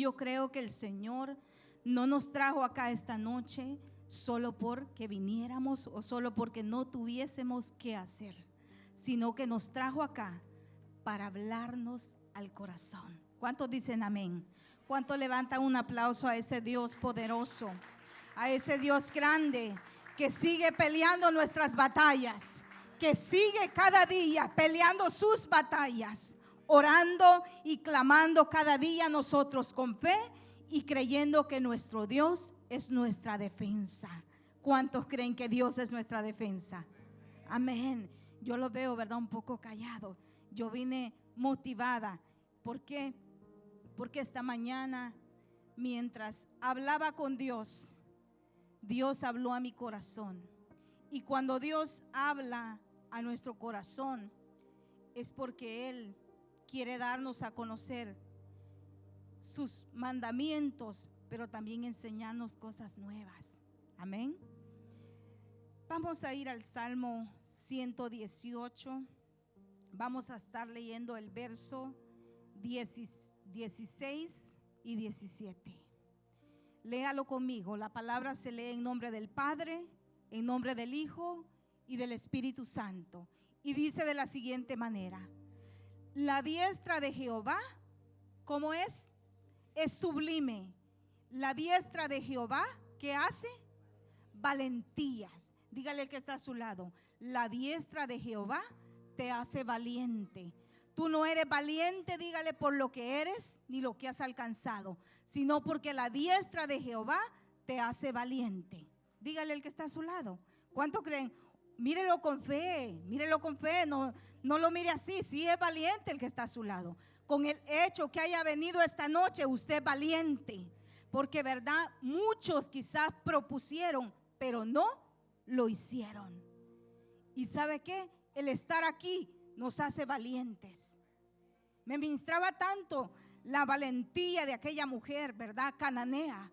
yo creo que el Señor no nos trajo acá esta noche solo porque viniéramos o solo porque no tuviésemos qué hacer, sino que nos trajo acá para hablarnos al corazón. ¿Cuántos dicen amén? ¿Cuántos levantan un aplauso a ese Dios poderoso, a ese Dios grande que sigue peleando nuestras batallas, que sigue cada día peleando sus batallas, orando y clamando cada día nosotros con fe y creyendo que nuestro Dios es nuestra defensa? ¿Cuántos creen que Dios es nuestra defensa? Amén. Yo lo veo, ¿verdad? Un poco callado. Yo vine motivada. ¿Por qué? Porque esta mañana, mientras hablaba con Dios, Dios habló a mi corazón. Y cuando Dios habla a nuestro corazón, es porque Él quiere darnos a conocer sus mandamientos, pero también enseñarnos cosas nuevas. Amén. Vamos a ir al Salmo 118. Vamos a estar leyendo el verso 16 y 17. Léalo conmigo. La palabra se lee en nombre del Padre, en nombre del Hijo y del Espíritu Santo. Y dice de la siguiente manera: la diestra de Jehová, ¿cómo es? Es sublime. La diestra de Jehová, ¿qué hace? Valentías. Dígale al que está a su lado: la diestra de Jehová te hace valiente. Tú no eres valiente, dígale, por lo que eres ni lo que has alcanzado, sino porque la diestra de Jehová te hace valiente. Dígale al que está a su lado. ¿Cuánto creen? Mírelo con fe, mírelo con fe. No lo mire así. Sí es valiente el que está a su lado. Con el hecho que haya venido esta noche, usted es valiente. Porque verdad, muchos quizás propusieron, pero no lo hicieron. ¿Y sabe qué? El estar aquí nos hace valientes. Me ministraba tanto la valentía de aquella mujer, ¿verdad? Cananea,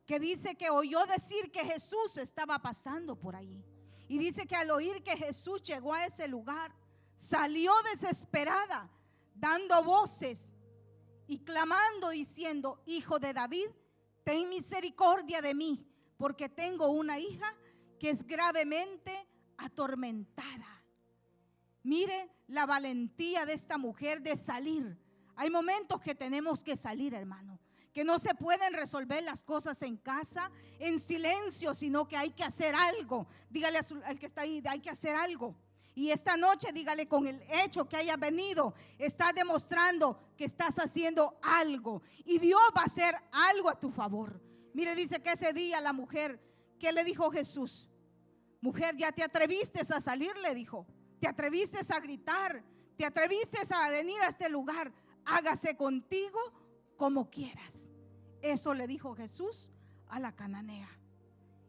que dice que oyó decir que Jesús estaba pasando por ahí. Y dice que al oír que Jesús llegó a ese lugar, salió desesperada, dando voces y clamando, diciendo: Hijo de David, ten misericordia de mí, porque tengo una hija que es gravemente atormentada. Mire la valentía de esta mujer de salir. Hay momentos que tenemos que salir, hermano, que no se pueden resolver las cosas en casa, en silencio, sino que hay que hacer algo. Dígale al que está ahí: hay que hacer algo. Y esta noche dígale: con el hecho que hayas venido, está demostrando que estás haciendo algo, y Dios va a hacer algo a tu favor. Mire, dice que ese día la mujer, ¿qué le dijo Jesús? Mujer, ya te atreviste a salir, le dijo. Te atreviste a gritar, te atreviste a venir a este lugar. Hágase contigo como quieras. Eso le dijo Jesús a la cananea.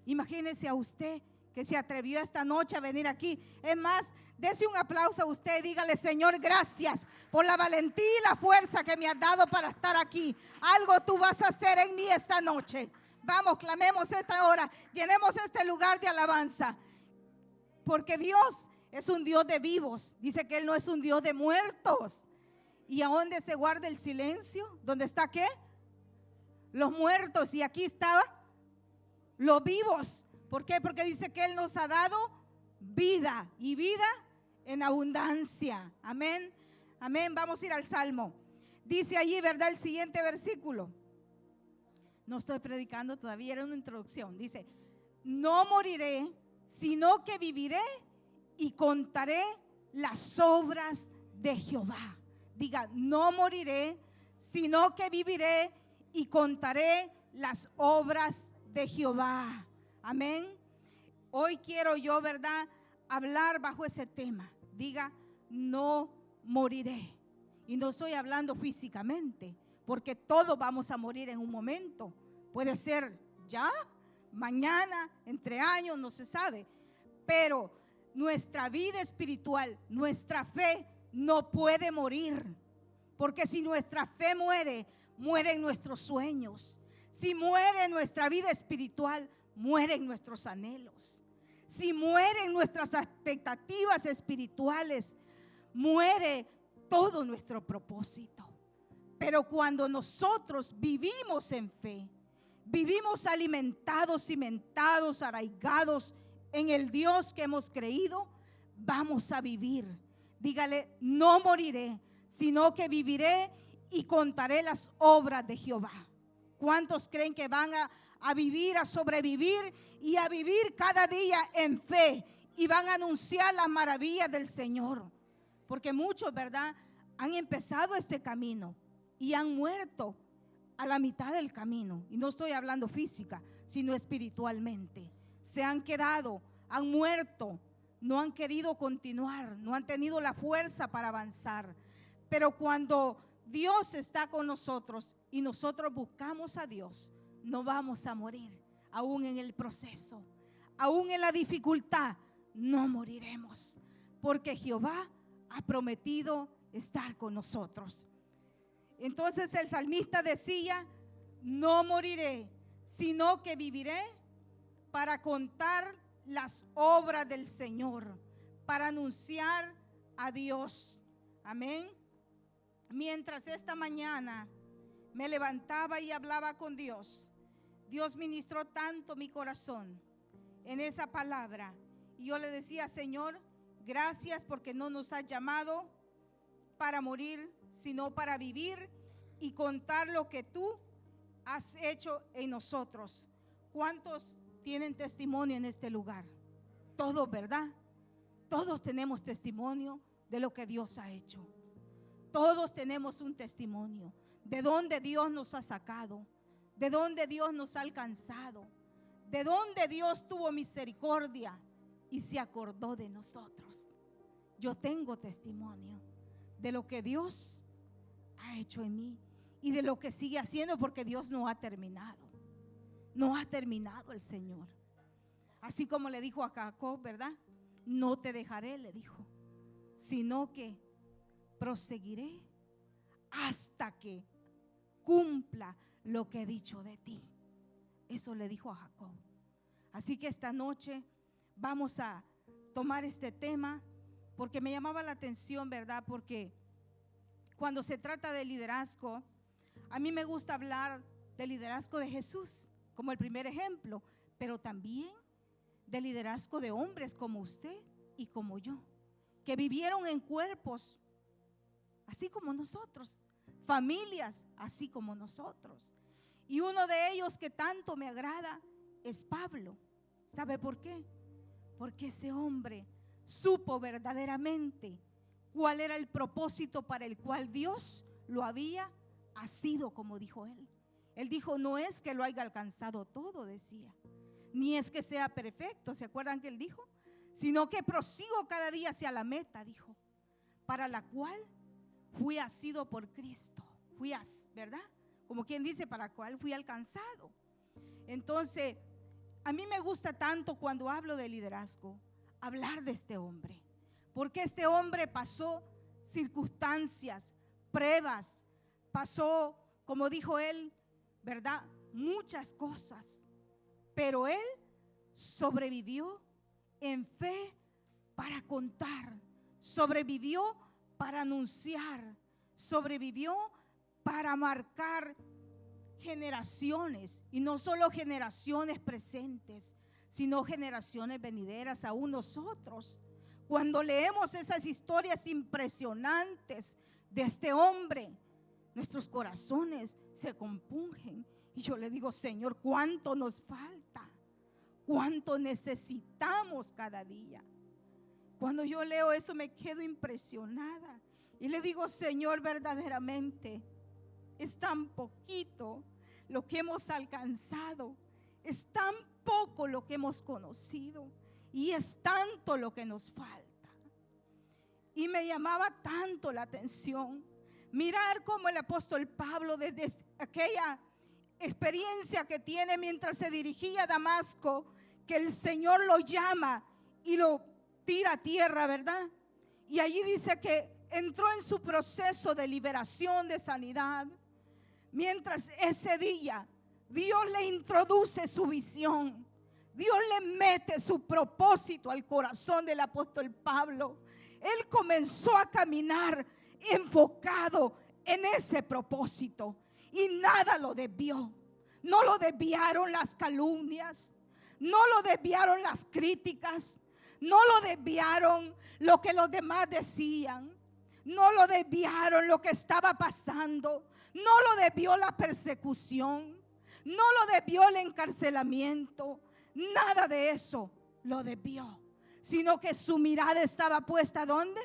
Imagínese a usted que se atrevió esta noche a venir aquí. Es más, dése un aplauso a usted y dígale: Señor, gracias por la valentía y la fuerza que me has dado para estar aquí. Algo tú vas a hacer en mí esta noche. Vamos, clamemos esta hora, llenemos este lugar de alabanza, porque Dios es un Dios de vivos. Dice que Él no es un Dios de muertos. ¿Y a dónde se guarda el silencio? ¿Dónde está qué? Los muertos. Y aquí estaban los vivos. ¿Por qué? Porque dice que Él nos ha dado vida, y vida en abundancia. Amén. Amén. Vamos a ir al Salmo. Dice allí, ¿verdad? El siguiente versículo. No estoy predicando todavía, era una introducción. Dice: no moriré, sino que viviré y contaré las obras de Jehová. Diga: no moriré, sino que viviré y contaré las obras de Jehová. Amén. Hoy quiero yo, ¿verdad?, hablar bajo ese tema. Diga: no moriré. Y no estoy hablando físicamente, porque todos vamos a morir en un momento. Puede ser ya, mañana, entre años, no se sabe. Pero nuestra vida espiritual, nuestra fe no puede morir. Porque si nuestra fe muere, mueren nuestros sueños. Si muere nuestra vida espiritual, mueren nuestros anhelos. Si mueren nuestras expectativas espirituales, muere todo nuestro propósito. Pero cuando nosotros vivimos en fe, vivimos alimentados, cimentados, arraigados en el Dios que hemos creído, vamos a vivir. Dígale: no moriré, sino que viviré y contaré las obras de Jehová. ¿Cuántos creen que van a vivir, a sobrevivir y a vivir cada día en fe? Y van a anunciar las maravillas del Señor. Porque muchos, ¿verdad?, han empezado este camino y han muerto a la mitad del camino. Y no estoy hablando física, sino espiritualmente. Se han quedado, han muerto, no han querido continuar, no han tenido la fuerza para avanzar. Pero cuando Dios está con nosotros y nosotros buscamos a Dios, no vamos a morir. Aún en el proceso, aún en la dificultad, no moriremos, porque Jehová ha prometido estar con nosotros. Entonces el salmista decía: no moriré, sino que viviré para contar las obras del Señor, para anunciar a Dios. Amén. Mientras esta mañana me levantaba y hablaba con Dios, Dios ministró tanto mi corazón en esa palabra. Y yo le decía: Señor, gracias porque no nos has llamado para morir, sino para vivir y contar lo que tú has hecho en nosotros. ¿Cuántos tienen testimonio en este lugar? Todos, ¿verdad? Todos tenemos testimonio de lo que Dios ha hecho. Todos tenemos un testimonio de dónde Dios nos ha sacado, de dónde Dios nos ha alcanzado, de dónde Dios tuvo misericordia y se acordó de nosotros. Yo tengo testimonio de lo que Dios ha hecho en mí y de lo que sigue haciendo, porque Dios no ha terminado. No ha terminado el Señor. Así como le dijo a Jacob, ¿verdad? No te dejaré, le dijo, sino que proseguiré hasta que cumpla lo que he dicho de ti. Eso le dijo a Jacob. Así que esta noche vamos a tomar este tema porque me llamaba la atención, ¿verdad? Porque cuando se trata de liderazgo, a mí me gusta hablar del liderazgo de Jesús como el primer ejemplo, pero también del liderazgo de hombres como usted y como yo, que vivieron en cuerpos así como nosotros, familias así como nosotros. Y uno de ellos que tanto me agrada es Pablo. ¿Sabe por qué? Porque ese hombre supo verdaderamente cuál era el propósito para el cual Dios lo había asido, como dijo él. Él dijo: no es que lo haya alcanzado todo, decía, ni es que sea perfecto, ¿se acuerdan que él dijo? Sino que prosigo cada día hacia la meta, dijo, para la cual fui asido por Cristo. ¿Verdad? Como quien dice, para la cual fui alcanzado. Entonces, a mí me gusta tanto cuando hablo de liderazgo, hablar de este hombre, porque este hombre pasó circunstancias, pruebas, pasó, como dijo él, ¿verdad?, muchas cosas, pero él sobrevivió en fe para contar, sobrevivió para anunciar, sobrevivió para marcar generaciones, y no solo generaciones presentes, sino generaciones venideras. Aún nosotros, cuando leemos esas historias impresionantes de este hombre, nuestros corazones se compungen. Y yo le digo: Señor, ¿cuánto nos falta? ¿Cuánto necesitamos cada día? Cuando yo leo eso me quedo impresionada y le digo: Señor, verdaderamente es tan poquito lo que hemos alcanzado, es tan poco lo que hemos conocido y es tanto lo que nos falta. Y me llamaba tanto la atención mirar cómo el apóstol Pablo, desde aquella experiencia que tiene mientras se dirigía a Damasco, que el Señor lo llama y lo tira a tierra, ¿verdad? Y allí dice que entró en su proceso de liberación, de sanidad. Mientras ese día Dios le introduce su visión, Dios le mete su propósito al corazón del apóstol Pablo. Él comenzó a caminar enfocado en ese propósito y nada lo desvió. No lo desviaron las calumnias, no lo desviaron las críticas, no lo desviaron lo que los demás decían, no lo desviaron lo que estaba pasando, no lo desvió la persecución, no lo desvió el encarcelamiento, nada de eso lo desvió, sino que su mirada estaba puesta ¿dónde?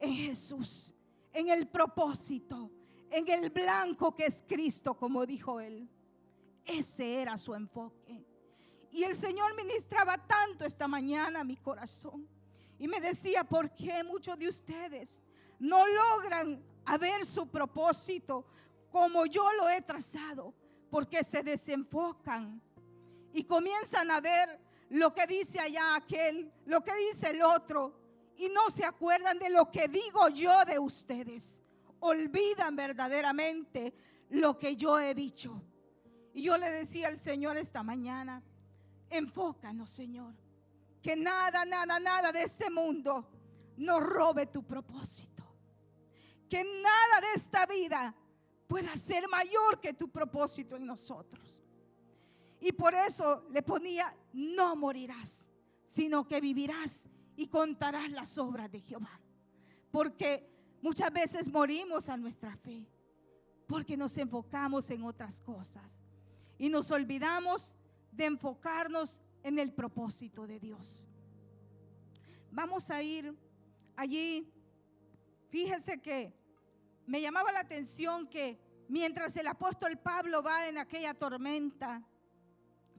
En Jesús, en el propósito, en el blanco que es Cristo, como dijo él. Ese era su enfoque. Y el Señor ministraba tanto esta mañana a mi corazón y me decía: ¿por qué muchos de ustedes no logran ver su propósito como yo lo he trazado? Porque se desenfocan y comienzan a ver lo que dice allá aquel, lo que dice el otro, y no se acuerdan de lo que digo yo de ustedes. Olvidan verdaderamente lo que yo he dicho. Y yo le decía al Señor esta mañana: enfócanos, Señor, que nada de este mundo nos robe tu propósito, que nada de esta vida pueda ser mayor que tu propósito en nosotros. Y por eso le ponía: no morirás, sino que vivirás y contarás las obras de Jehová. Porque muchas veces morimos a nuestra fe, porque nos enfocamos en otras cosas y nos olvidamos de enfocarnos en el propósito de Dios. Vamos a ir allí. Fíjese que me llamaba la atención que mientras el apóstol Pablo va en aquella tormenta,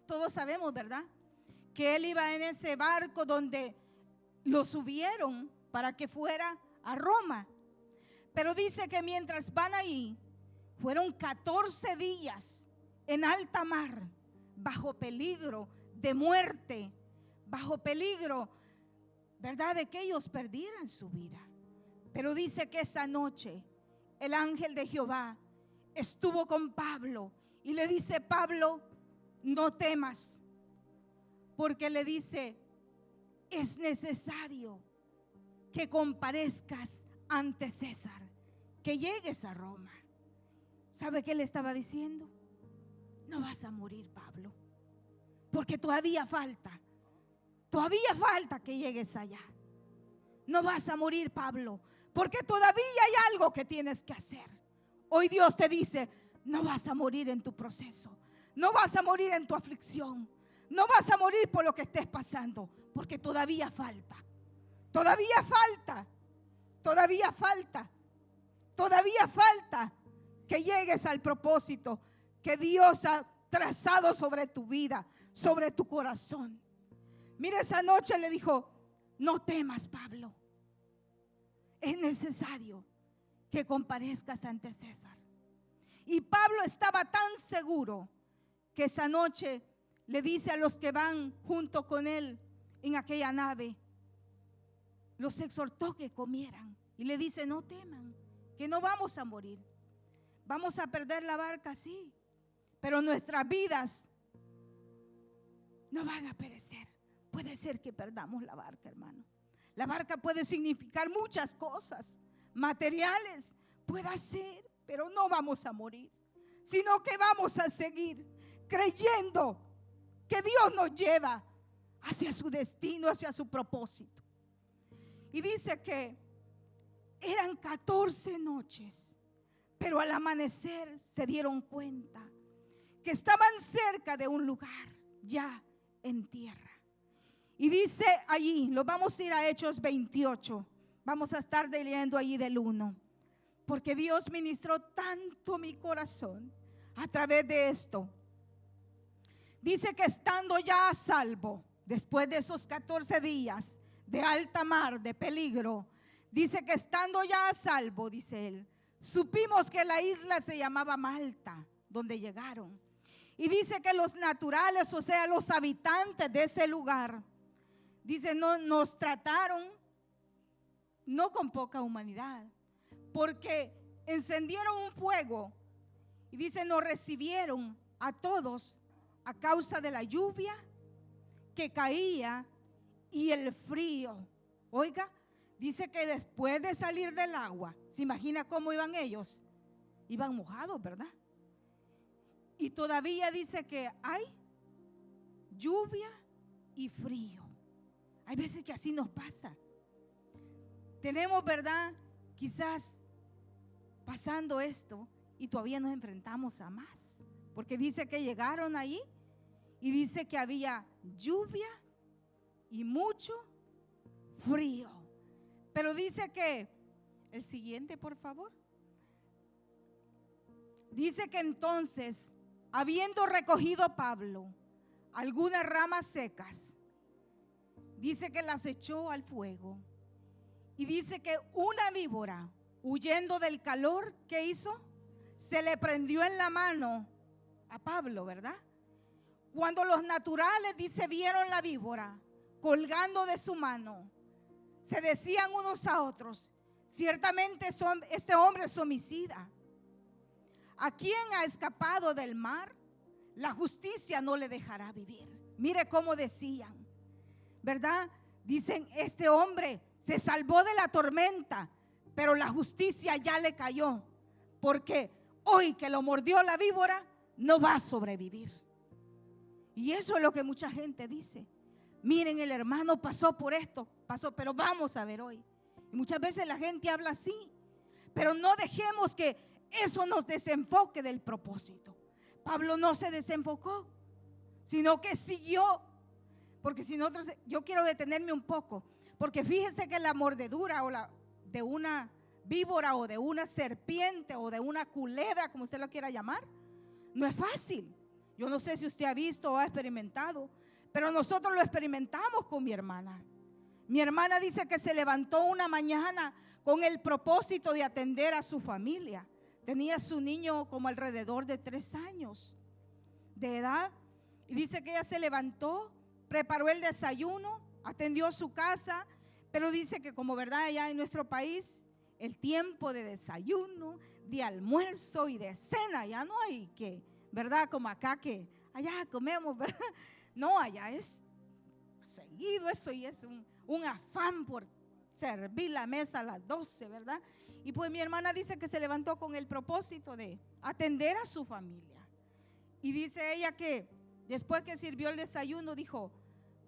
todos sabemos, ¿verdad?, que él iba en ese barco donde lo subieron para que fuera a Roma. Pero dice que mientras van ahí, fueron 14 días en alta mar, bajo peligro de muerte, bajo peligro, ¿verdad?, de que ellos perdieran su vida. Pero dice que esa noche el ángel de Jehová estuvo con Pablo y le dice: Pablo, no temas, porque le dice: es necesario que comparezcas ante César, que llegues a Roma. ¿Sabe qué le estaba diciendo? No vas a morir, Pablo, porque todavía falta que llegues allá. No vas a morir, Pablo, porque todavía hay algo que tienes que hacer. Hoy Dios te dice: no vas a morir en tu proceso, no vas a morir en tu aflicción, no vas a morir por lo que estés pasando, porque todavía falta que llegues al propósito que Dios ha trazado sobre tu vida, sobre tu corazón. Mira, esa noche le dijo: no temas, Pablo, es necesario que comparezcas ante César. Y Pablo estaba tan seguro que esa noche le dice a los que van junto con él en aquella nave, los exhortó que comieran y le dice: no teman, que no vamos a morir. Vamos a perder la barca, sí, pero nuestras vidas no van a perecer. Puede ser que perdamos la barca, hermano. La barca puede significar muchas cosas materiales, puede ser, pero no vamos a morir, sino que vamos a seguir creyendo que Dios nos lleva hacia su destino, hacia su propósito. Y dice que eran 14 noches, pero al amanecer se dieron cuenta que estaban cerca de un lugar ya en tierra. Y dice allí, lo vamos a ir a Hechos 28, vamos a estar leyendo allí del 1, porque Dios ministró tanto mi corazón a través de esto. Dice que estando ya a salvo, después de esos 14 días de alta mar, de peligro, dice que estando ya a salvo, dice él, supimos que la isla se llamaba Malta, donde llegaron. Y dice que los naturales, o sea, los habitantes de ese lugar, dice, no nos trataron no con poca humanidad, porque encendieron un fuego y dice, nos recibieron a todos a causa de la lluvia que caía y el frío. Oiga, dice que después de salir del agua, ¿se imagina cómo iban ellos? Iban mojados, ¿verdad? Y todavía dice que hay lluvia y frío. Hay veces que así nos pasa. Tenemos, ¿verdad? Quizás pasando esto y todavía nos enfrentamos a más. Porque dice que llegaron ahí y dice que había lluvia y mucho frío. Pero dice que, el siguiente por favor. Dice que entonces, habiendo recogido Pablo algunas ramas secas, dice que las echó al fuego. Y dice que una víbora, huyendo del calor, ¿qué hizo? Se le prendió en la mano a Pablo, ¿verdad? Cuando los naturales, dice, vieron la víbora colgando de su mano, se decían unos a otros: ciertamente este hombre es homicida. ¿A quién ha escapado del mar? La justicia no le dejará vivir. Mire cómo decían, ¿verdad? Dicen, este hombre se salvó de la tormenta, pero la justicia ya le cayó, porque hoy que lo mordió la víbora, no va a sobrevivir. Y eso es lo que mucha gente dice. Miren, el hermano pasó por esto, pero vamos a ver hoy. Y muchas veces la gente habla así, pero no dejemos que eso nos desenfoque del propósito. Pablo no se desenfocó, sino que siguió. Porque si nosotros, yo quiero detenerme un poco, porque fíjese que la mordedura de una víbora o de una serpiente o de una culebra, como usted lo quiera llamar, no es fácil. Yo no sé si usted ha visto o ha experimentado, pero nosotros lo experimentamos con mi hermana. Mi hermana dice que se levantó una mañana con el propósito de atender a su familia. Tenía su niño como alrededor de 3 años de edad. Y dice que ella se levantó, preparó el desayuno, atendió su casa. Pero dice que como verdad allá en nuestro país, el tiempo de desayuno, de almuerzo y de cena, ya no hay que, ¿verdad? Como acá que allá comemos, ¿verdad? No, allá es seguido eso y es un afán por servir la mesa a las 12, ¿verdad? Y pues mi hermana dice que se levantó con el propósito de atender a su familia. Y dice ella que después que sirvió el desayuno dijo,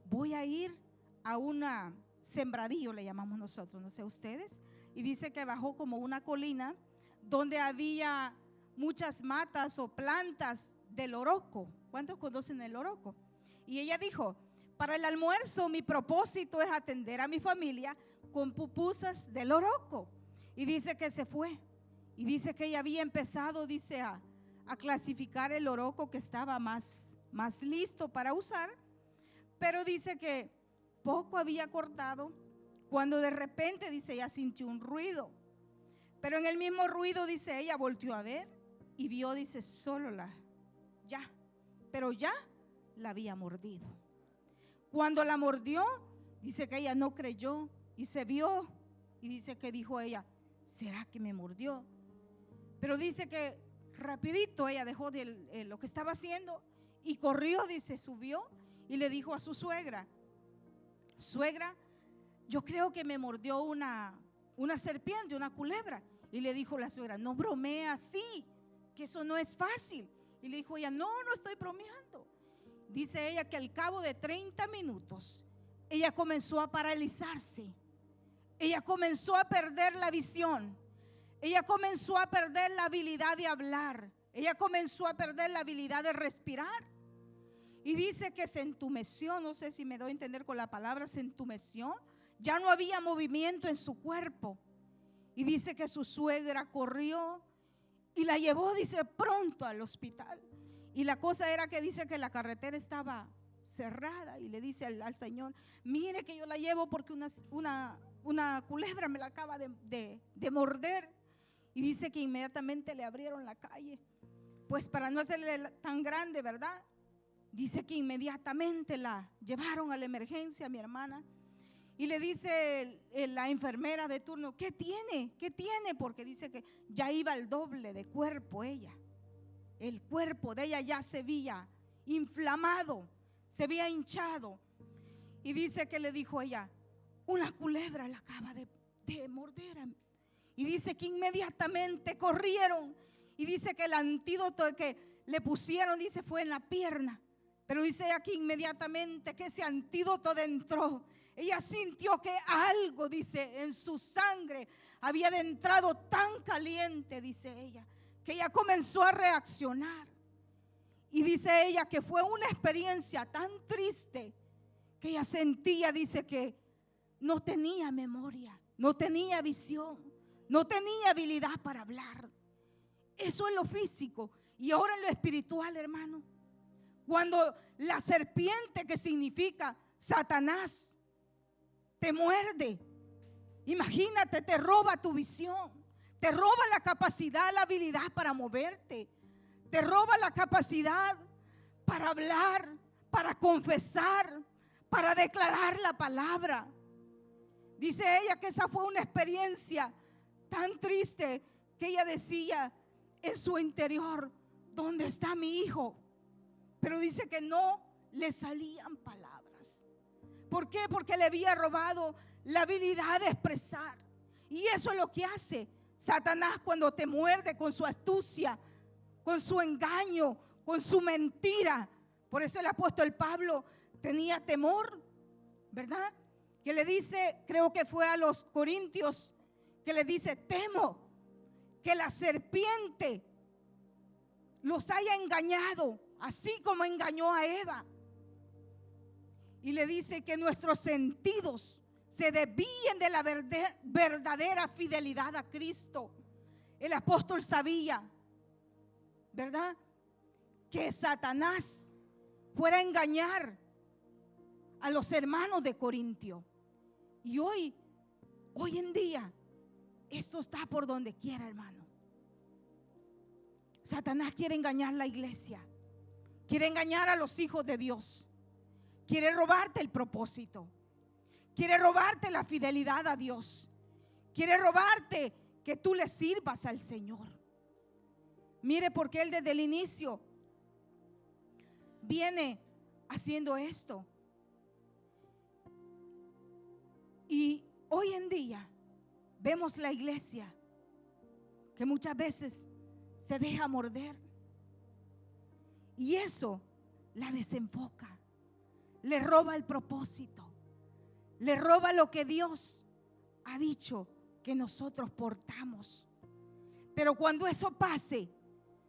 voy a ir a una sembradillo, le llamamos nosotros, no sé ustedes. Y dice que bajó como una colina donde había muchas matas o plantas del loroco. ¿Cuántos conocen el loroco? Y ella dijo, para el almuerzo mi propósito es atender a mi familia con pupusas de loroco. Y dice que se fue. Y dice que ella había empezado, dice, a clasificar el loroco que estaba más listo para usar. Pero dice que poco había cortado cuando de repente, dice, ella sintió un ruido. Pero en el mismo ruido, dice, ella volteó a ver y vio, dice, solo pero ya la había mordido. Cuando la mordió, dice que ella no creyó y se vio y dice que dijo ella, ¿será que me mordió? Pero dice que rapidito ella dejó lo que estaba haciendo y corrió, dice, subió y le dijo a su suegra, suegra, yo creo que me mordió una serpiente, una culebra. Y le dijo la suegra, no bromea así, que eso no es fácil. Y le dijo ella, no estoy bromeando. Dice ella que al cabo de 30 minutos, ella comenzó a paralizarse. Ella comenzó a perder la visión. Ella comenzó a perder la habilidad de hablar. Ella comenzó a perder la habilidad de respirar. Y dice que se entumeció, no sé si me doy a entender con la palabra, se entumeció. Ya no había movimiento en su cuerpo. Y dice que su suegra corrió y la llevó, dice, pronto al hospital. Y la cosa era que dice que la carretera estaba cerrada. Y le dice al Señor, mire que yo la llevo porque una culebra me la acaba de morder. Y dice que inmediatamente le abrieron la calle. Pues para no hacerle tan grande, ¿verdad? Dice que inmediatamente la llevaron a la emergencia a mi hermana. Y le dice la enfermera de turno, ¿qué tiene? ¿Qué tiene? Porque dice que ya iba al doble de cuerpo ella. El cuerpo de ella ya se veía inflamado, se había hinchado. Y dice que le dijo ella, una culebra la acaba te morderan. Y dice que inmediatamente corrieron. Y dice que el antídoto que le pusieron, dice, fue en la pierna. Pero dice aquí inmediatamente que ese antídoto entró. Ella sintió que algo, dice, en su sangre había entrado tan caliente, dice ella, que ella comenzó a reaccionar. Y dice ella que fue una experiencia tan triste que ella sentía, dice, que no tenía memoria, no tenía visión, no tenía habilidad para hablar. Eso es lo físico. Y ahora en lo espiritual, hermano, cuando la serpiente, que significa Satanás, te muerde, imagínate, te roba tu visión, te roba la capacidad, la habilidad para moverte, te roba la capacidad para hablar, para confesar, para declarar la palabra. Dice ella que esa fue una experiencia tan triste que ella decía en su interior: ¿dónde está mi hijo? Pero dice que no le salían palabras. ¿Por qué? Porque le había robado la habilidad de expresar. Y eso es lo que hace Satanás cuando te muerde con su astucia, con su engaño, con su mentira. Por eso el apóstol Pablo tenía temor, ¿verdad? Que le dice, creo que fue a los Corintios, que le dice: temo que la serpiente los haya engañado, así como engañó a Eva. Y le dice que nuestros sentidos se desvíen de la verdadera fidelidad a Cristo. El apóstol sabía, ¿verdad?, que Satanás fuera a engañar a los hermanos de Corintio. Y hoy en día, esto está por donde quiera, hermano. Satanás quiere engañar la iglesia, quiere engañar a los hijos de Dios, quiere robarte el propósito, quiere robarte la fidelidad a Dios, quiere robarte que tú le sirvas al Señor. Mire, porque Él desde el inicio viene haciendo esto. Y hoy en día vemos la iglesia que muchas veces se deja morder, y eso la desenfoca, le roba el propósito, le roba lo que Dios ha dicho que nosotros portamos. Pero cuando eso pase,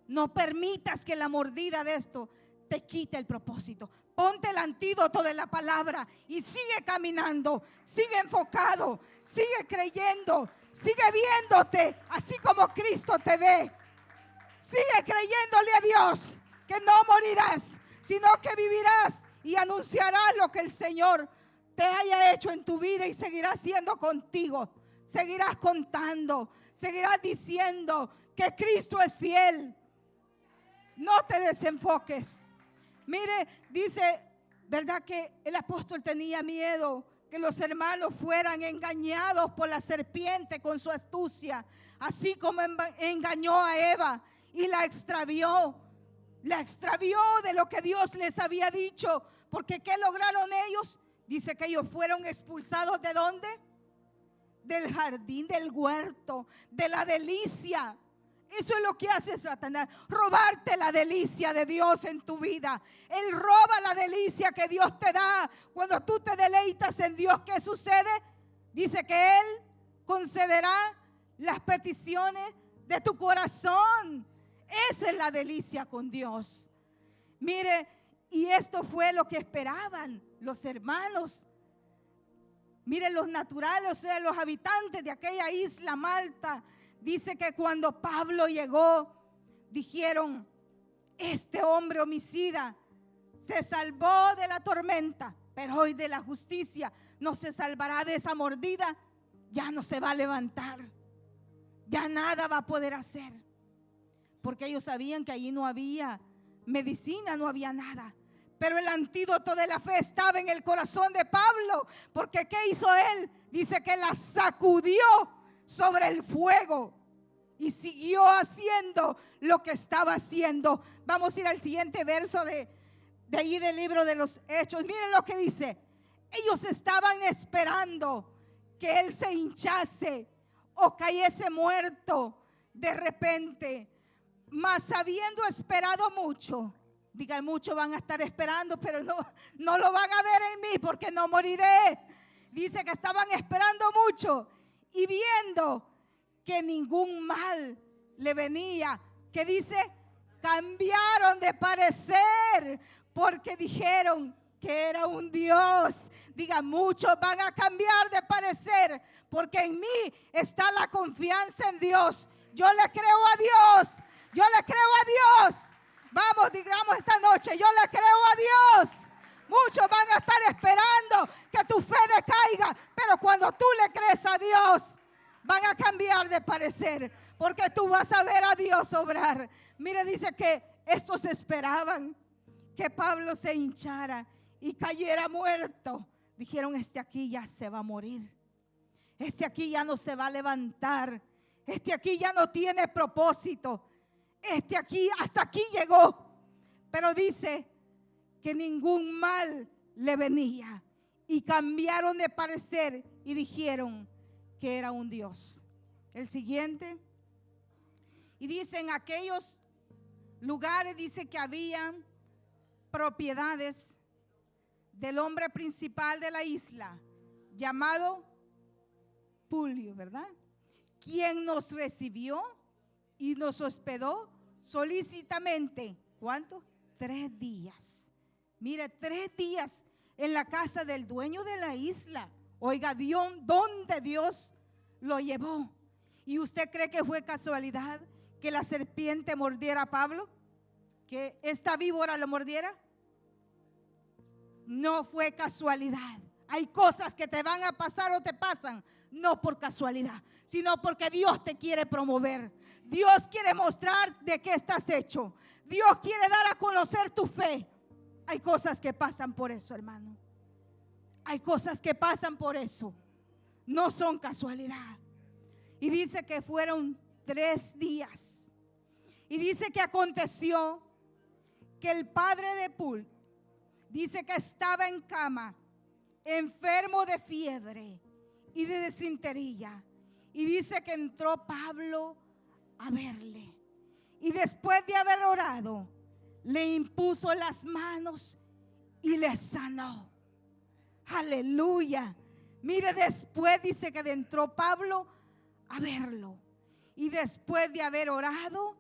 no permitas que la mordida de esto te quite el propósito. Ponte el antídoto de la palabra y sigue caminando, sigue enfocado, sigue creyendo, sigue viéndote así como Cristo te ve. Sigue creyéndole a Dios que no morirás, sino que vivirás y anunciarás lo que el Señor te haya hecho en tu vida, y seguirás siendo contigo, seguirás contando, seguirás diciendo que Cristo es fiel. No te desenfoques. Mire, dice, ¿verdad?, que el apóstol tenía miedo que los hermanos fueran engañados por la serpiente con su astucia, así como engañó a Eva y la extravió de lo que Dios les había dicho. Porque ¿qué lograron ellos? Dice que ellos fueron expulsados ¿de dónde? Del jardín, del huerto, de la delicia. Eso es lo que hace Satanás, robarte la delicia de Dios en tu vida. Él roba la delicia que Dios te da cuando tú te deleitas en Dios. ¿Qué sucede? Dice que Él concederá las peticiones de tu corazón. Esa es la delicia con Dios. Mire, y esto fue lo que esperaban los hermanos. Miren, los naturales, o sea, los habitantes de aquella isla Malta. Dice que cuando Pablo llegó, dijeron: este hombre homicida se salvó de la tormenta, pero hoy de la justicia no se salvará de esa mordida. Ya no se va a levantar, ya nada va a poder hacer. Porque ellos sabían que allí no había medicina, no había nada. Pero el antídoto de la fe estaba en el corazón de Pablo. Porque ¿qué hizo él? Dice que la sacudió sobre el fuego y siguió haciendo lo que estaba haciendo. Vamos a ir al siguiente verso de ahí del libro de los Hechos. Miren lo que dice: ellos estaban esperando que él se hinchase o cayese muerto de repente. Mas habiendo esperado mucho, digan, muchos van a estar esperando, pero no lo van a ver en mí porque no moriré. Dice que estaban esperando mucho y viendo que ningún mal le venía, que dice, cambiaron de parecer porque dijeron que era un Dios. Diga, muchos van a cambiar de parecer porque en mí está la confianza en Dios. Yo le creo a Dios. Yo le creo a Dios. Vamos, digamos esta noche, yo le creo a Dios. Muchos van a estar esperando que tu fe decaiga, pero cuando tú le crees a Dios, van a cambiar de parecer, porque tú vas a ver a Dios obrar. Mire, dice que estos esperaban que Pablo se hinchara y cayera muerto. Dijeron, este aquí ya se va a morir. Este aquí ya no se va a levantar. Este aquí ya no tiene propósito. Este aquí, hasta aquí llegó. Pero dice que ningún mal le venía. Y cambiaron de parecer y dijeron que era un Dios. El siguiente. Y dice, en aquellos lugares dice que había propiedades del hombre principal de la isla, llamado Publio, ¿verdad? Quien nos recibió y nos hospedó solícitamente. ¿Cuánto? 3 días. Mire, 3 días en la casa del dueño de la isla. Oiga, Dios, ¿dónde Dios lo llevó? ¿Y usted cree que fue casualidad que la serpiente mordiera a Pablo? ¿Que esta víbora lo mordiera? No fue casualidad. Hay cosas que te van a pasar o te pasan, no por casualidad, sino porque Dios te quiere promover. Dios quiere mostrar de qué estás hecho. Dios quiere dar a conocer tu fe. Hay cosas que pasan por eso, hermano. Hay cosas que pasan por eso. No son casualidad. Y dice que fueron 3 días. Y dice que aconteció que el padre de Pul, dice que estaba en cama, enfermo de fiebre y de desintería. Y dice que entró Pablo a verle. Y después de haber orado, le impuso las manos y le sanó. Aleluya. Mire, después dice que entró Pablo a verlo. Y después de haber orado,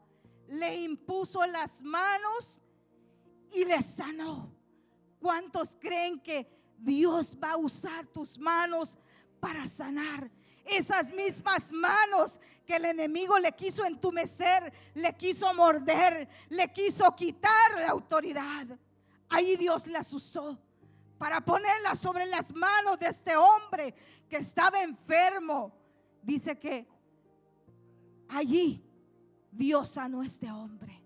le impuso las manos y le sanó. ¿Cuántos creen que Dios va a usar tus manos para sanar? Esas mismas manos que el enemigo le quiso entumecer, le quiso morder, le quiso quitar la autoridad. Ahí Dios las usó para ponerlas sobre las manos de este hombre que estaba enfermo. Dice que allí Dios sanó a este hombre.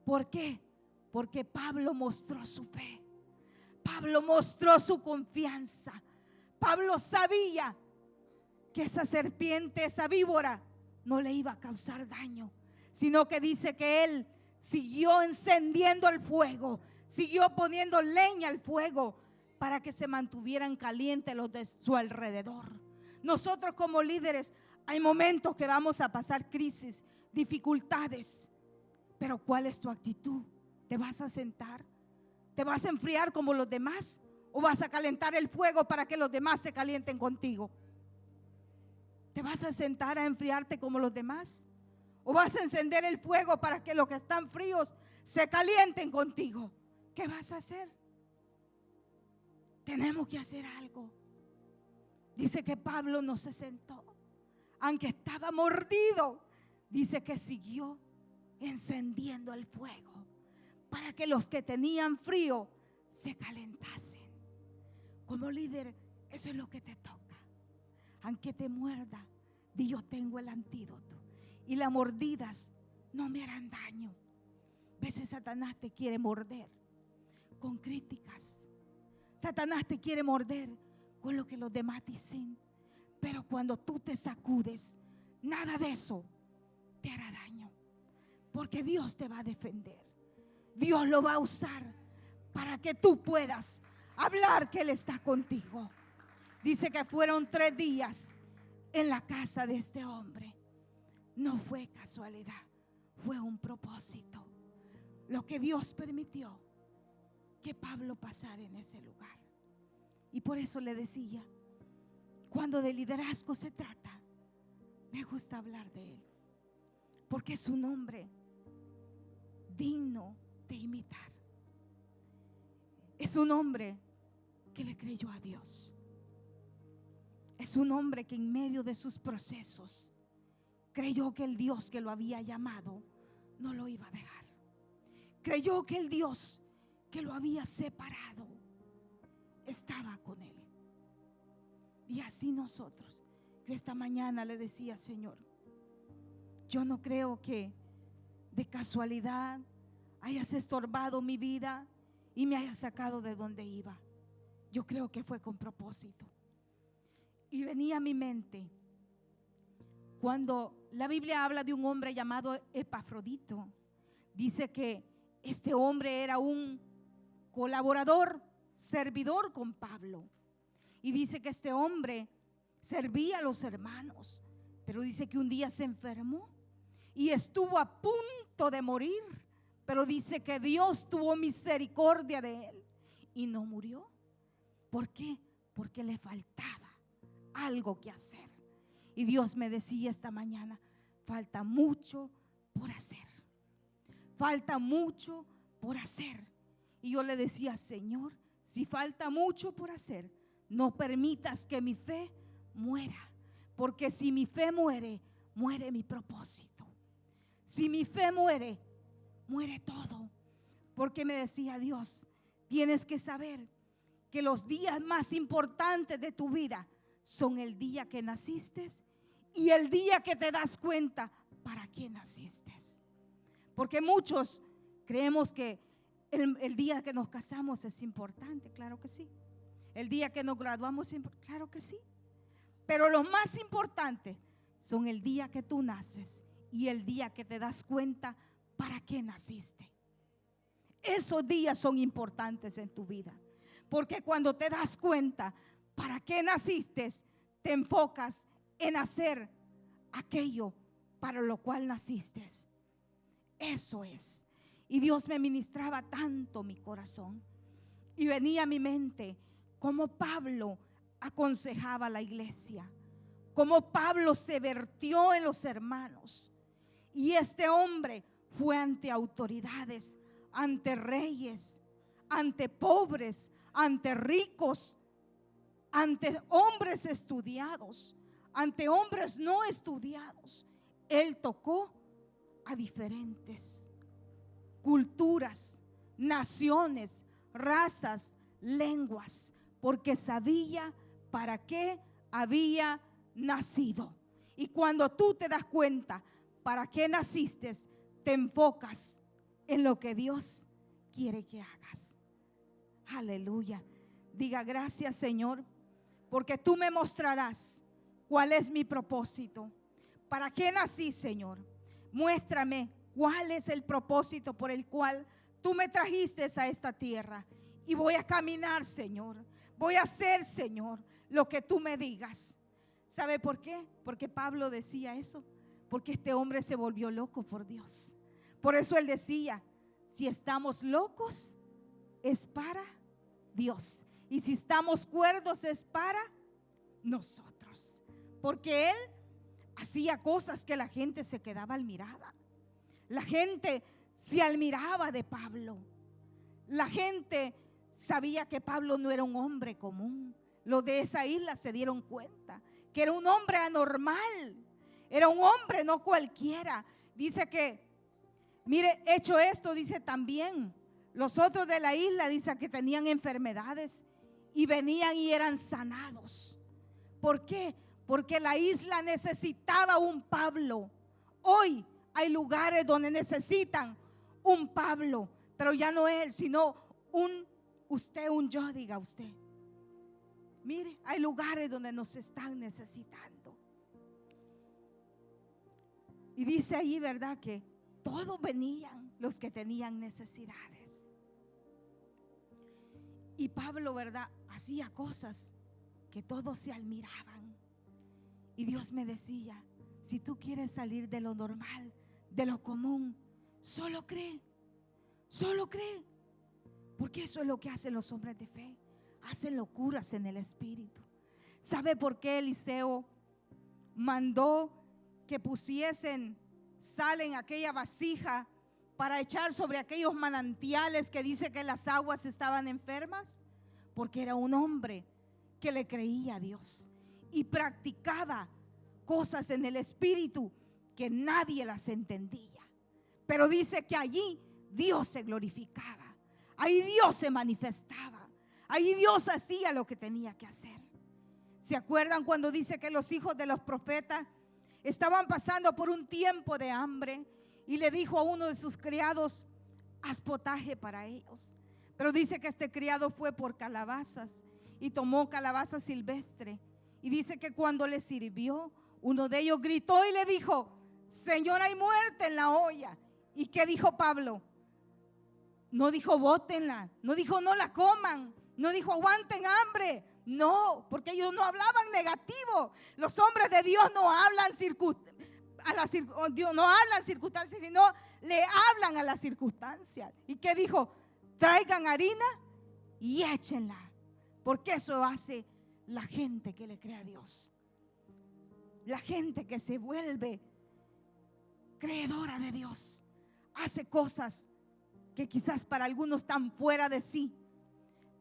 ¿Por qué? Porque Pablo mostró su fe. Pablo mostró su confianza. Pablo sabía que esa serpiente, esa víbora, no le iba a causar daño, sino que dice que él siguió encendiendo el fuego, siguió poniendo leña al fuego para que se mantuvieran calientes los de su alrededor. Nosotros como líderes hay momentos que vamos a pasar crisis, dificultades, pero ¿cuál es tu actitud? ¿Te vas a sentar? ¿Te vas a enfriar como los demás? ¿O vas a calentar el fuego para que los demás se calienten contigo? ¿Te vas a sentar a enfriarte como los demás? ¿O vas a encender el fuego para que los que están fríos se calienten contigo? ¿Qué vas a hacer? Tenemos que hacer algo. Dice que Pablo no se sentó, aunque estaba mordido. Dice que siguió encendiendo el fuego para que los que tenían frío se calentasen. Como líder, eso es lo que te toca. Aunque te muerda, di yo tengo el antídoto y las mordidas no me harán daño. A veces Satanás te quiere morder con críticas. Satanás te quiere morder con lo que los demás dicen. Pero cuando tú te sacudes, nada de eso te hará daño, porque Dios te va a defender. Dios lo va a usar para que tú puedas hablar que Él está contigo. Dice que fueron 3 días en la casa de este hombre. No fue casualidad, fue un propósito. Lo que Dios permitió que Pablo pasara en ese lugar. Y por eso le decía, cuando de liderazgo se trata, me gusta hablar de él, porque es un hombre digno de imitar. Es un hombre que le creyó a Dios. Es un hombre que en medio de sus procesos creyó que el Dios que lo había llamado no lo iba a dejar. Creyó que el Dios que lo había separado estaba con él. Y así nosotros. Yo esta mañana le decía, Señor, yo no creo que de casualidad hayas estorbado mi vida y me hayas sacado de donde iba. Yo creo que fue con propósito. Y venía a mi mente cuando la Biblia habla de un hombre llamado Epafrodito. Dice que este hombre era un colaborador, servidor con Pablo. Y dice que este hombre servía a los hermanos, pero dice que un día se enfermó y estuvo a punto de morir, pero dice que Dios tuvo misericordia de él y no murió. ¿Por qué? Porque le faltaba algo que hacer. Y Dios me decía esta mañana, falta mucho por hacer. Falta mucho por hacer. Y yo le decía, Señor, si falta mucho por hacer, no permitas que mi fe muera, porque si mi fe muere, muere mi propósito. Si mi fe muere, muere todo. Porque me decía Dios, tienes que saber que los días más importantes de tu vida son el día que naciste y el día que te das cuenta para qué naciste. Porque muchos creemos que el día que nos casamos es importante, claro que sí. El día que nos graduamos, claro que sí. Pero lo más importante son el día que tú naces y el día que te das cuenta para qué naciste. Esos días son importantes en tu vida, porque cuando te das cuenta para qué naciste, te enfocas en hacer aquello para lo cual naciste. Eso es. Y Dios me ministraba tanto mi corazón. Y venía a mi mente cómo Pablo aconsejaba a la iglesia, cómo Pablo se vertió en los hermanos. Y este hombre fue ante autoridades, ante reyes, ante pobres, ante ricos, ante hombres estudiados, ante hombres no estudiados. Él tocó a diferentes culturas, naciones, razas, lenguas, porque sabía para qué había nacido. Y cuando tú te das cuenta para qué naciste, te enfocas en lo que Dios quiere que hagas. Aleluya. Diga gracias, Señor, porque tú me mostrarás cuál es mi propósito. ¿Para qué nací, Señor? Muéstrame cuál es el propósito por el cual tú me trajiste a esta tierra. Y voy a caminar, Señor. Voy a hacer, Señor, lo que tú me digas. ¿Sabe por qué? Porque Pablo decía eso. Porque este hombre se volvió loco por Dios. Por eso él decía, si estamos locos, es para Dios. Y si estamos cuerdos, es para nosotros. Porque él hacía cosas que la gente se quedaba admirada. La gente se admiraba de Pablo. La gente sabía que Pablo no era un hombre común. Los de esa isla se dieron cuenta que era un hombre anormal. Era un hombre no cualquiera. Dice que, mire, hecho esto, dice también, los otros de la isla, dice que tenían enfermedades y venían y eran sanados. ¿Por qué? Porque la isla necesitaba un Pablo. Hoy hay lugares donde necesitan un Pablo, pero ya no él, sino un yo, diga usted. Mire, hay lugares donde nos están necesitando. Y dice ahí, ¿verdad? Que todos venían los que tenían necesidades. Y Pablo, ¿verdad? Hacía cosas que todos se admiraban. Y Dios me decía: si tú quieres salir de lo normal, de lo común, solo cree, porque eso es lo que hacen los hombres de fe, hacen locuras en el espíritu. ¿Sabe por qué Eliseo mandó que pusiesen sal en aquella vasija para echar sobre aquellos manantiales que dice que las aguas estaban enfermas? Porque era un hombre que le creía a Dios y practicaba cosas en el espíritu que nadie las entendía. Pero dice que allí Dios se glorificaba, ahí Dios se manifestaba, ahí Dios hacía lo que tenía que hacer. ¿Se acuerdan cuando dice que los hijos de los profetas estaban pasando por un tiempo de hambre y le dijo a uno de sus criados: haz potaje para ellos? Pero dice que este criado fue por calabazas y tomó calabaza silvestre, y dice que cuando le sirvió, uno de ellos gritó y le dijo: Señor, hay muerte en la olla. ¿Y qué dijo Pablo? No dijo bótenla, no dijo no la coman, no dijo aguanten hambre. No, porque ellos no hablaban negativo. Los hombres de Dios no hablan circunstancias, sino le hablan a las circunstancias. ¿Y qué dijo? Traigan harina y échenla, porque eso hace la gente que le cree a Dios, la gente que se vuelve creedora de Dios, hace cosas que quizás para algunos están fuera de sí,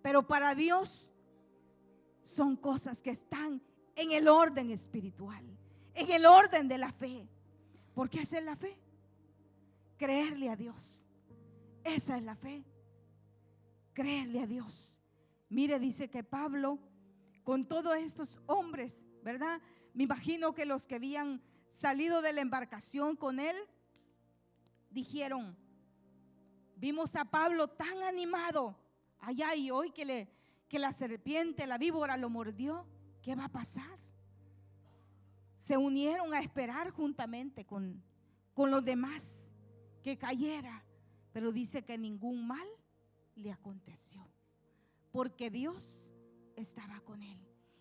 pero para Dios son cosas que están en el orden espiritual, en el orden de la fe. ¿Por qué esa es la fe? Creerle a Dios. Esa es la fe, creerle a Dios. Mire, dice que Pablo, con todos estos hombres, ¿verdad? Me imagino que los que habían salido de la embarcación con él dijeron: vimos a Pablo tan animado allá, y hoy que la serpiente, la víbora lo mordió, ¿qué va a pasar? Se unieron a esperar juntamente con los demás que cayera, pero dice que ningún mal le aconteció, porque Dios estaba con él.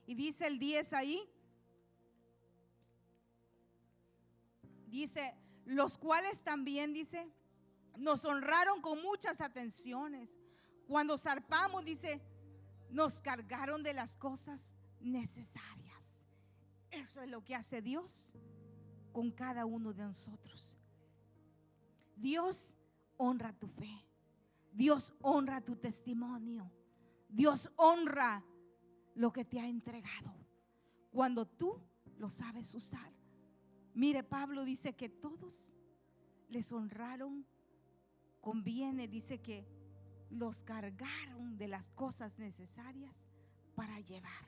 Y dice el 10 ahí, dice: los cuales también, dice, nos honraron con muchas atenciones. Cuando zarpamos, dice, nos cargaron de las cosas necesarias. Eso es lo que hace Dios con cada uno de nosotros. Dios honra tu fe, Dios honra tu testimonio, Dios honra lo que te ha entregado cuando tú lo sabes usar. Mire, Pablo dice que todos les honraron con bienes, dice que los cargaron de las cosas necesarias para llevar.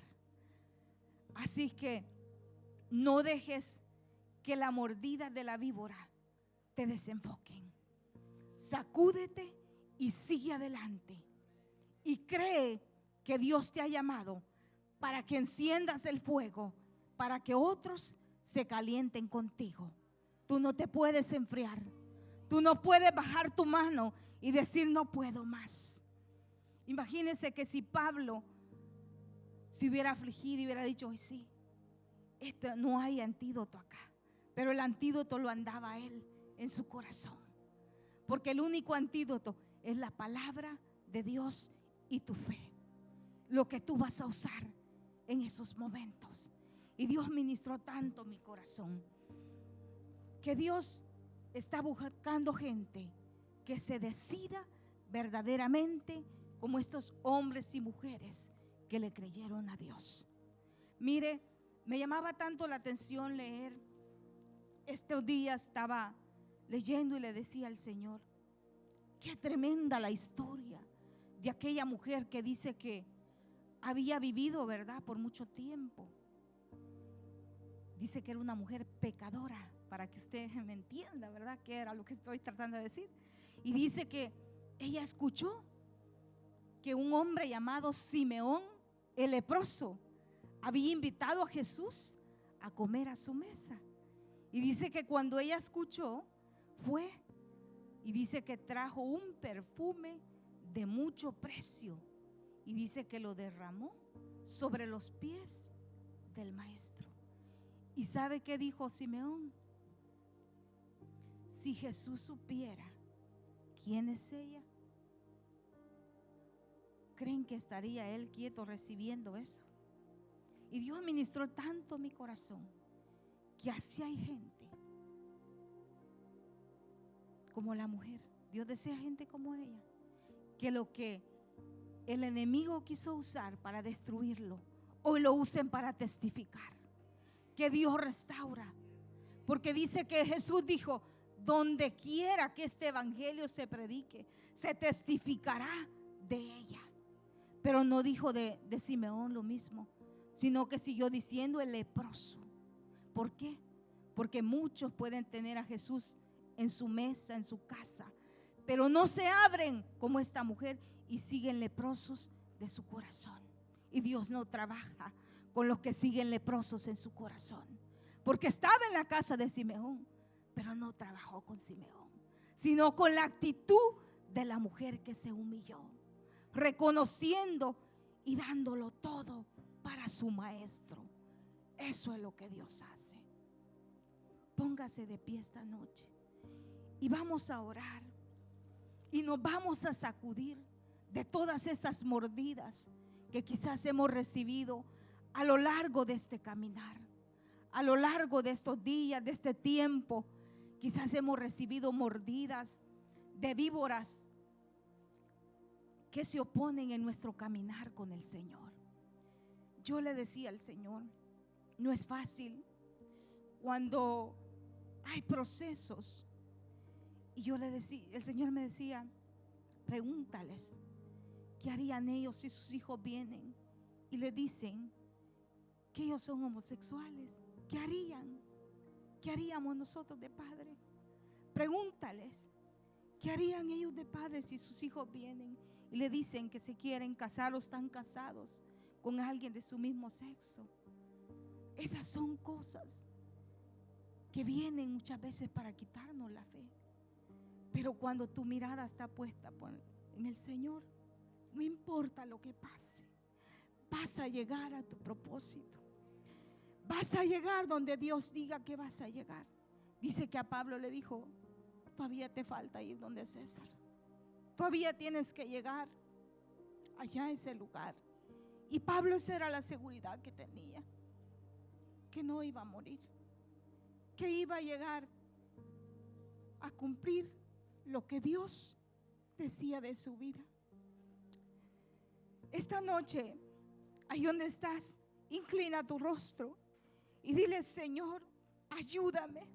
Así que no dejes que la mordida de la víbora te desenfoquen. Sacúdete y sigue adelante, y cree que Dios te ha llamado para que enciendas el fuego, para que otros se calienten contigo. Tú no te puedes enfriar, tú no puedes bajar tu mano y decir no puedo más. Imagínense que si Pablo se hubiera afligido y hubiera dicho: hoy sí, no hay antídoto acá, pero el antídoto lo andaba él en su corazón, porque el único antídoto es la palabra de Dios y tu fe, lo que tú vas a usar en esos momentos. Y Dios ministró tanto mi corazón, que Dios está buscando gente que se decida verdaderamente como estos hombres y mujeres que le creyeron a Dios. Mire, me llamaba tanto la atención leer. Estos días estaba leyendo y le decía al Señor: qué tremenda la historia de aquella mujer que dice que había vivido, ¿verdad?, por mucho tiempo. Dice que era una mujer pecadora, para que usted me entienda, ¿verdad?, qué era lo que estoy tratando de decir. Y dice que ella escuchó que un hombre llamado Simeón el leproso había invitado a Jesús a comer a su mesa. Y dice que cuando ella escuchó, fue y dice que trajo un perfume de mucho precio, y dice que lo derramó sobre los pies del maestro. ¿Y sabe qué dijo Simeón? Si Jesús supiera quién es ella, ¿creen que estaría él quieto recibiendo eso? Y Dios ministró tanto mi corazón que así hay gente como la mujer. Dios desea gente como ella, que lo que el enemigo quiso usar para destruirlo, hoy lo usen para testificar que Dios restaura. Porque dice que Jesús dijo: donde quiera que este evangelio se predique, se testificará de ella. Pero no dijo de Simeón lo mismo, sino que siguió diciendo el leproso. ¿Por qué? Porque muchos pueden tener a Jesús en su mesa, en su casa, pero no se abren como esta mujer y siguen leprosos de su corazón. Y Dios no trabaja con los que siguen leprosos en su corazón, porque estaba en la casa de Simeón, pero no trabajó con Simeón, sino con la actitud de la mujer que se humilló, reconociendo y dándolo todo para su maestro. Eso es lo que Dios hace. Póngase de pie esta noche y vamos a orar y nos vamos a sacudir de todas esas mordidas que quizás hemos recibido a lo largo de este caminar, a lo largo de estos días, de este tiempo. Quizás hemos recibido mordidas de víboras que se oponen en nuestro caminar con el Señor. Yo le decía al Señor, no es fácil cuando hay procesos. Y yo le decía, el Señor me decía, pregúntales qué harían ellos si sus hijos vienen y le dicen que ellos son homosexuales. ¿Qué harían? ¿Qué haríamos nosotros de padre? Pregúntales qué harían ellos de padres si sus hijos vienen y le dicen que se quieren casar o están casados con alguien de su mismo sexo. Esas son cosas que vienen muchas veces para quitarnos la fe. Pero cuando tu mirada está puesta en el Señor, no importa lo que pase, vas a llegar a tu propósito. Vas a llegar donde Dios diga que vas a llegar. Dice que a Pablo le dijo, todavía te falta ir donde César. Todavía tienes que llegar allá a ese lugar. Y Pablo, esa era la seguridad que tenía, que no iba a morir, que iba a llegar a cumplir lo que Dios decía de su vida. Esta noche, ahí donde estás, inclina tu rostro y dile: Señor, ayúdame.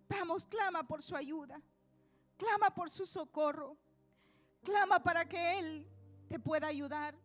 Vamos, clama por su ayuda, clama por su socorro, clama para que Él te pueda ayudar.